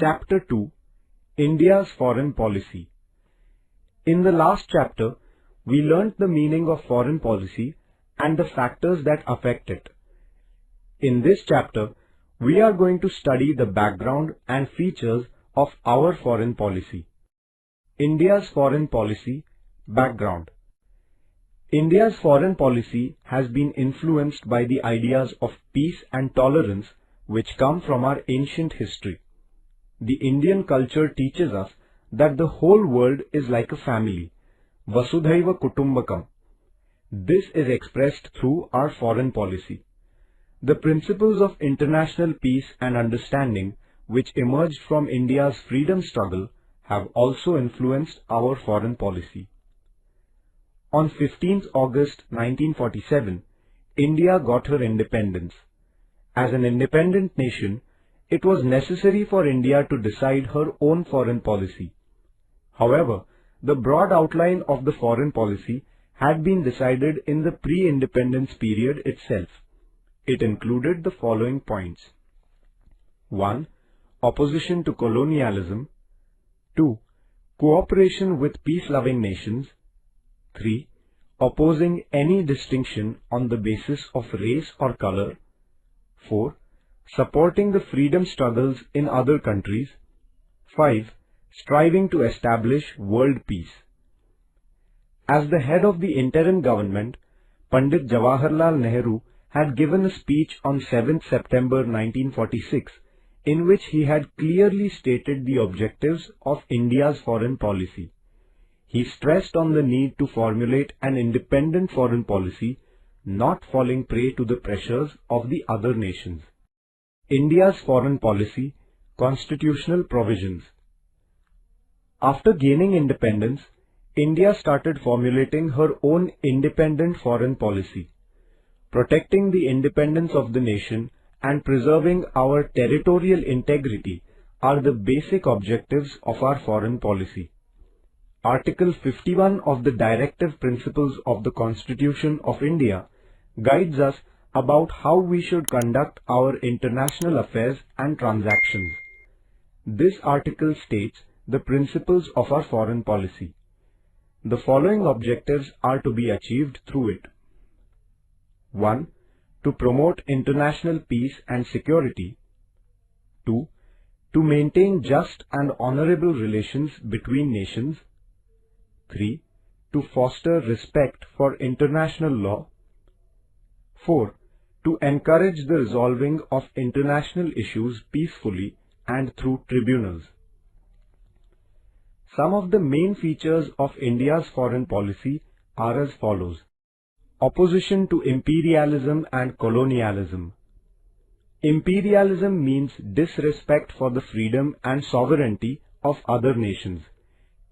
Chapter 2, India's Foreign Policy. In the last chapter, we learnt the meaning of foreign policy and the factors that affect it. In this chapter, we are going to study the background and features of our foreign policy. India's foreign policy background. India's foreign policy has been influenced by the ideas of peace and tolerance which come from our ancient history. The Indian culture teaches us that the whole world is like a family, Vasudhaiva Kutumbakam. This is expressed through our foreign policy. The principles of international peace and understanding which emerged from India's freedom struggle have also influenced our foreign policy. On 15th August 1947, India got her independence. As an independent nation, it was necessary for India to decide her own foreign policy. However, the broad outline of the foreign policy had been decided in the pre-independence period itself. It included the following points. 1. Opposition to colonialism. 2. Cooperation with peace-loving nations. 3. Opposing any distinction on the basis of race or color. 4. Supporting the freedom struggles in other countries. 5. Striving to establish world peace. As the head of the interim government, Pandit Jawaharlal Nehru had given a speech on 7th September 1946 in which he had clearly stated the objectives of India's foreign policy. He stressed on the need to formulate an independent foreign policy, not falling prey to the pressures of the other nations. India's foreign policy, constitutional provisions. After gaining independence, India started formulating her own independent foreign policy. Protecting the independence of the nation and preserving our territorial integrity are the basic objectives of our foreign policy. Article 51 of the Directive Principles of the Constitution of India guides us about how we should conduct our international affairs and transactions. This article states the principles of our foreign policy. The following objectives are to be achieved through it. 1. To promote international peace and security. 2. To maintain just and honorable relations between nations. 3. To foster respect for international law. 4. To encourage the resolving of international issues peacefully and through tribunals. Some of the main features of India's foreign policy are as follows. Opposition to imperialism and colonialism. Imperialism means disrespect for the freedom and sovereignty of other nations.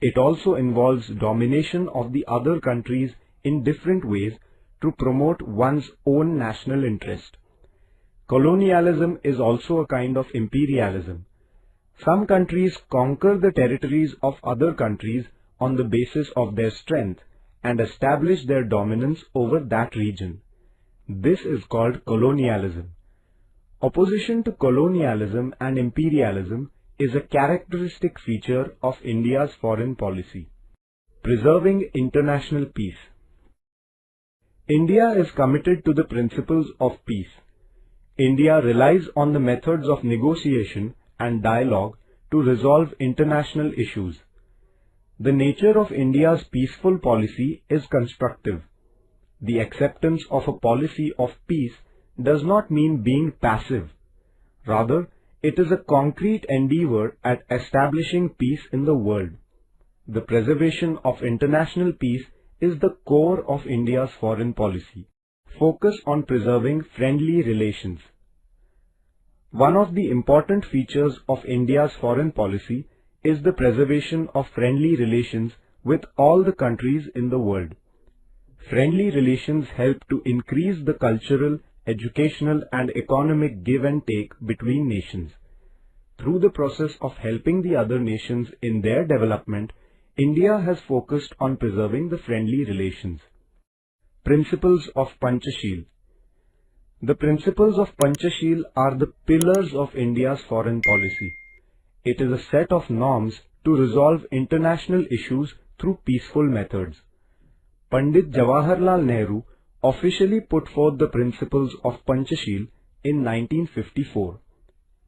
It also involves domination of the other countries in different ways to promote one's own national interest. Colonialism is also a kind of imperialism. Some countries conquer the territories of other countries on the basis of their strength and establish their dominance over that region. This is called colonialism. Opposition to colonialism and imperialism is a characteristic feature of India's foreign policy. Preserving international peace. India is committed to the principles of peace. India relies on the methods of negotiation and dialogue to resolve international issues. The nature of India's peaceful policy is constructive. The acceptance of a policy of peace does not mean being passive. Rather, it is a concrete endeavor at establishing peace in the world. The preservation of international peace is the core of India's foreign policy. Focus on preserving friendly relations. One of the important features of India's foreign policy is the preservation of friendly relations with all the countries in the world. Friendly relations help to increase the cultural, educational and economic give and take between nations. Through the process of helping the other nations in their development, India has focused on preserving the friendly relations. Principles of Panchashil. The principles of Panchashil are the pillars of India's foreign policy. It is a set of norms to resolve international issues through peaceful methods. Pandit Jawaharlal Nehru officially put forth the principles of Panchashil in 1954.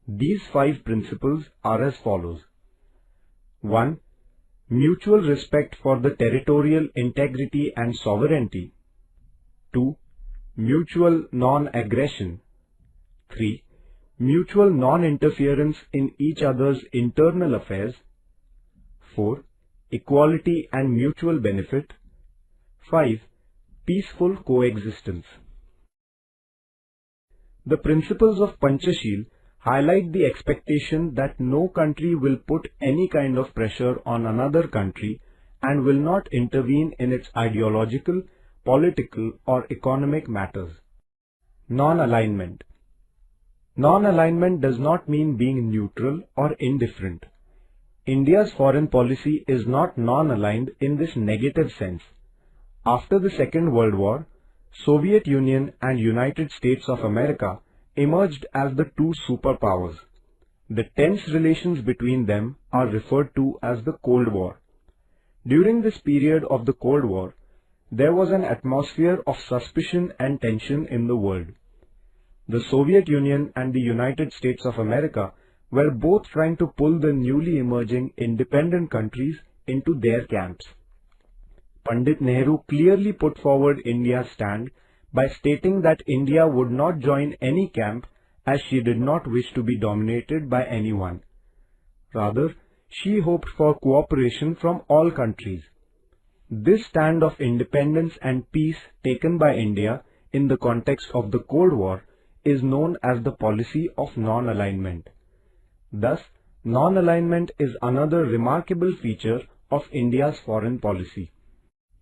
These 5 principles are as follows. 1. Mutual respect for the territorial integrity and sovereignty. 2. Mutual non-aggression. 3. Mutual non-interference in each other's internal affairs. 4. Equality and mutual benefit. 5. Peaceful coexistence. The principles of Panchashil highlight the expectation that no country will put any kind of pressure on another country and will not intervene in its ideological, political or economic matters. Non-alignment. Non-alignment does not mean being neutral or indifferent. India's foreign policy is not non-aligned in this negative sense. After the Second World War, Soviet Union and United States of America emerged as the two superpowers. The tense relations between them are referred to as the Cold War. During this period of the Cold War, there was an atmosphere of suspicion and tension in the world. The Soviet Union and the United States of America were both trying to pull the newly emerging independent countries into their camps. Pandit Nehru clearly put forward India's stand by stating that India would not join any camp as she did not wish to be dominated by anyone. Rather, she hoped for cooperation from all countries. This stand of independence and peace taken by India in the context of the Cold War is known as the policy of non-alignment. Thus, non-alignment is another remarkable feature of India's foreign policy.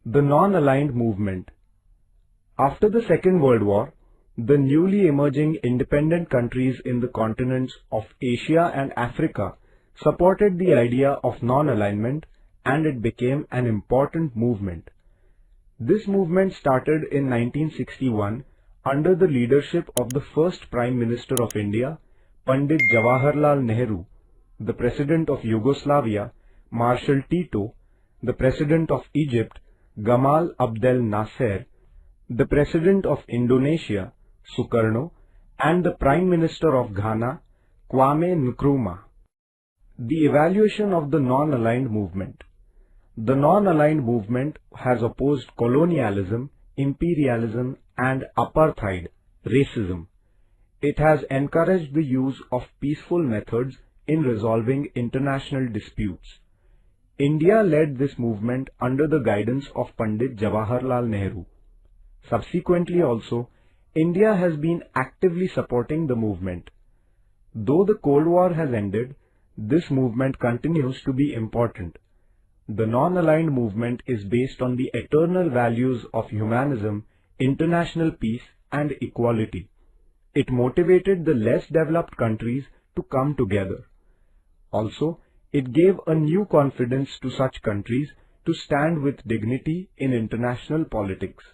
The non-aligned movement. After the Second World War, the newly emerging independent countries in the continents of Asia and Africa supported the idea of non-alignment, and it became an important movement. This movement started in 1961 under the leadership of the first Prime Minister of India, Pandit Jawaharlal Nehru, the President of Yugoslavia, Marshal Tito, the President of Egypt, Gamal Abdel Nasser, the President of Indonesia, Sukarno, and the Prime Minister of Ghana, Kwame Nkrumah. The evaluation of the non-aligned movement. The non-aligned movement has opposed colonialism, imperialism, and apartheid, racism. It has encouraged the use of peaceful methods in resolving international disputes. India led this movement under the guidance of Pandit Jawaharlal Nehru. Subsequently also, India has been actively supporting the movement. Though the Cold War has ended, this movement continues to be important. The non-aligned movement is based on the eternal values of humanism, international peace, and equality. It motivated the less developed countries to come together. Also, it gave a new confidence to such countries to stand with dignity in international politics.